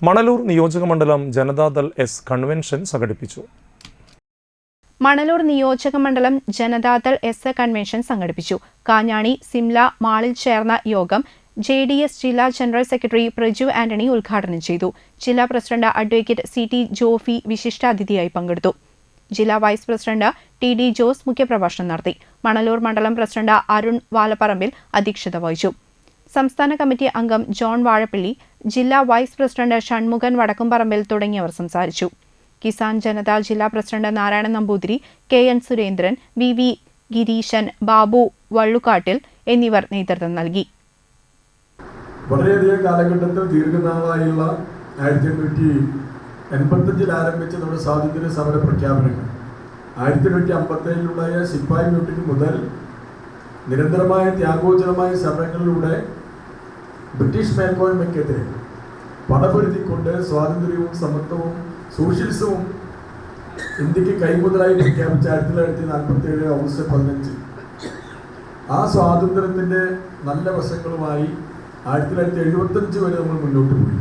മണലൂർ നിയോജകമണ്ഡലം Janata Dal S convention സംഘടിപ്പിച്ചു. മണലൂർ നിയോജകമണ്ഡലം ജനതാദൾ എസ് കൺവെൻഷൻ സംഘടിപ്പിച്ചു. കാഞ്ഞാണി സിംല മാളിൽ ചേർന്ന യോഗം JDS ജില്ലാ ജനറൽ സെക്രട്ടറി പ്രജു ആന്റണി ഉദ്ഘാടനം ചെയ്തു. ജില്ലാ പ്രസിഡന്റ് അഡ്വക്കേറ്റ് CT ജോഫി വിശിഷ്ടാതിഥിയായി പങ്കെടുത്തു. ജില്ലാ വൈസ് പ്രസിഡന്റ് TD ജോസ് മുഖ്യപ്രഭാഷണം നടത്തി. മണലൂർ മണ്ഡലം പ്രസിഡന്റ് അരുൺ വാലപ്പറമ്പിൽ അധ്യക്ഷത വഹിച്ചു. സംസ്ഥാന കമ്മിറ്റി അംഗം ജോൺ വാഴപ്പിള്ളി, ജില്ലാ വൈസ് പ്രസിഡന്റ് ഷൺമുഖൻ വടക്കുംപറമ്പിൽ തുടങ്ങിയവർ സംസാരിച്ചു. കിസാൻ ജനത ജില്ലാ president Narayanan Namboothiri, KN Surendran, VV Gireesan, Babu Vallukattil എന്നിവർ നേതൃത്വം നൽകി. വളരെയധികം കാലഘട്ടത്തിൽ ദീർഘനാളായുള്ള 1885 ആരംഭിച്ച നമ്മുടെ സ്വാതന്ത്ര്യ സമര പ്രഖ്യാപനങ്ങൾ 1857 സിപ്പായി മ്യൂട്ടിന് മുതൽ നിരന്തരമായ ത്യാഗോചരമായ സമരങ്ങളിലൂടെ ബ്രിട്ടീഷ് മേൽക്കോയ്മയ്ക്കെതിരെ പടപൊരുത്തിക്കൊണ്ട് സ്വാതന്ത്ര്യവും സമത്വവും സോഷ്യലിസവും ഇന്ത്യക്ക് കൈമുതലായി പ്രഖ്യാപിച്ച 1947 ഓഗസ്റ്റ് 15 ആ സ്വാതന്ത്ര്യത്തിൻ്റെ നല്ല വശങ്ങളുമായി 1975 വരെ നമ്മൾ മുന്നോട്ട് പോയി.